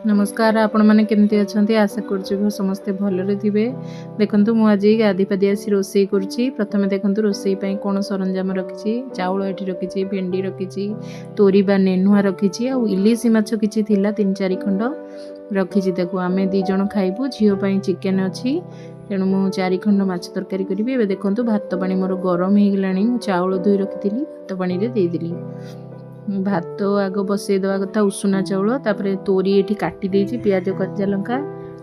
नमस्कार आपण मैंने केमती अच्छा आशा कर समस्ते भलरे थे। देखो मुझे आज गाधीपाधी आसी रोसई करुच्ची। प्रथम देखो रोसई कौन सरंजाम रखी चाउल ये रखी भेंडी रखी तोरी बा नेनुआ रखी आ इलिशी माछ कि तीन चार खंड रखी। देखो आम दीज खाइबू झील चिकेन अच्छी तेणु मु 4 खंड माछ तरकारी करी। देखो भात पानी मोर गरम हो गला चाउल धोई रखी भात पानी देदेली। भात आग बसई दवा कथा उषुना चाउल तापर तोरी ये काटी देछि पियाज कच्चा लंका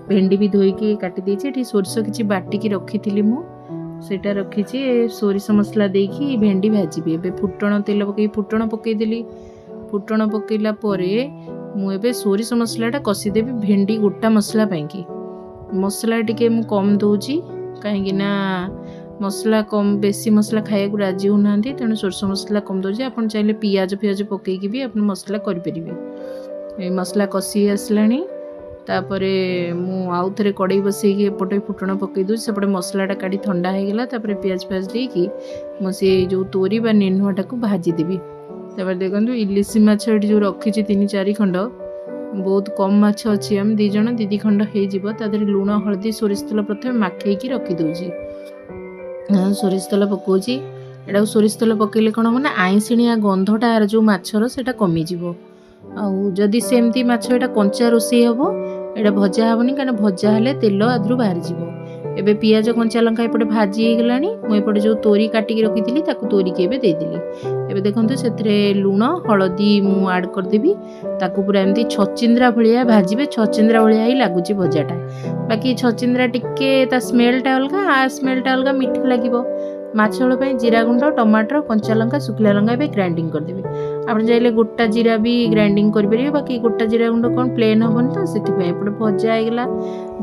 भेंडी भी धोईकी काटी देछि। सोरष किछि बाटिकी रखी सेटा रखी सोरिष मसला देकी भेंडी भाजी ए फुटण तेल पकई फुटण पकईदेली। फुटण पकईला मुझे सोरिष मसलाटा कषिदेवी भेंडी गोटा मसला पाई मसला टिके मु कम दौची कहीं मसला कम बेसी मसला खाया राजी होना तेणु सोरष मसला कम दौर आप चाहिए पियाज फियाज पकईकी भी आप मसला करें। मसला कषि आसला तापर आउ थे कड़ई बसई एपटे फुटण पकई दूसरी सेपटे मसलाटा काढ़ी ठंडा होगला पियाज फियाज देकी मुझे जो तोरी बा नेनुआटा को भाजीदेवी। तापर देखो इलिशी माछ जो रखी 3-4 खंड बहुत कम माछ अच्छी आम दीज दीदी खंड हो लुण हलदी सोरिष तेल प्रथम माखई रखीदे सोरिष तेल पकाउची एटा सोरिष तेल पकईले कौन हम ना आईसिणिया गंधटा जो माछर सेटा कमिज आदि सेमती माछ एटा कंचा रोसई हम एटा भजा हेनी कहीं भजा हेले तेल आदि बाहर जीव। एबे पियाज कंचा लंका एपटे भाजी होगला मुझे जो तोरी काटिकी रखी तोरिकी देदेली। एबे देखो से लुण हलदी मु आड करदेवी ताकू पूरा एमती छचिंद्रा भाया भाजबे छचिंद्रा भाया ही लगुच भजाटा बाकी छचिंद्रा टिके ता स्मेलटा अलग आ स्मेलटा अलग मीठा लगे। माछ झोल जीरा गुंड टमाटर कंचा लंका सुखला लंका ए ग्राइंडिंग करदेवी। आप चाहिए गोटा जीरा भी ग्राइंडिंग करेंगे बाकी गोटा जीरा गुंड कौन प्लेन हेनी तो से भजा होगला।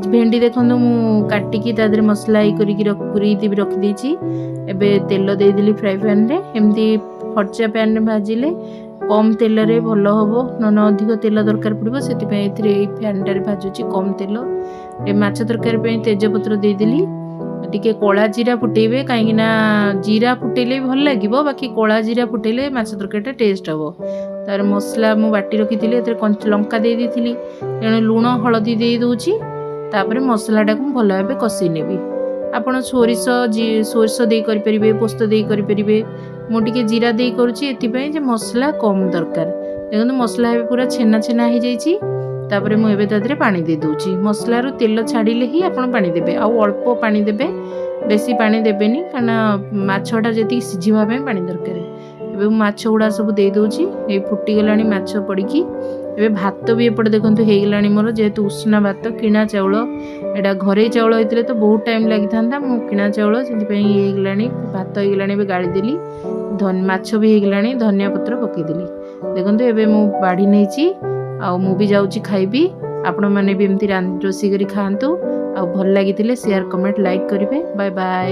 भेंडी देखो मु काटिकी तादे मसला पूरी रखीदी एबे तेल देदेली फ्राए पैन रे एमती फर्चा पैन रे भाजिले कम तेल रे भल हम न अधिक तेल दरकार पड़ो से फैनटारे भाजुची कम तेल। माछ तरकारी तेजपत्र देदेली टिके कला जीरा फुटेबे कहीं जीरा फुटेले भल लगे बाकी कला जीरा फुटेले माछ तरकारीटा टेस्ट हम। तार मसला मु बाटी रखी लंका दे दी तेणु लुण हलदी दे दूची तापर मसलाटा को भल भाव कषि नेबी। आपड़ सोरिष दे करें पोस्त दे करें मुझे जीरा दे करुच्ची एपाई मसला कम दरकार। देखो मसला पूरा छेना छेना हो जाइए तापर मुझे तादे पानी दे दूची मसलारू तेल छाड़िले ही आप पानी देबे आउ अल्प पानी देबे बेसी पानी देबेनी कारण माछटा जी सिझापी पानी दरकार। एबे माछ गुड़ा सब दे दूची ये फुटीगला माछ पड़की एबे भात भी एपटे देखो होगला मोर जेहेतु उषुना भात किणा चाउल एटा घरे चाउल होते तो बहुत टाइम लगी था मु किणा चाउल से होगला भात होगला गाड़ी देली माछ भी होगला धनिया पत्र पकईदेली। देखो एबे मु बाढ़ी नहीं मु भी जाऊँगी खाइबी आपण मैंने भी एमती रोषेई करी खातु आ भल लगी शेयर कमेंट लाइक करेंगे। Bye bye.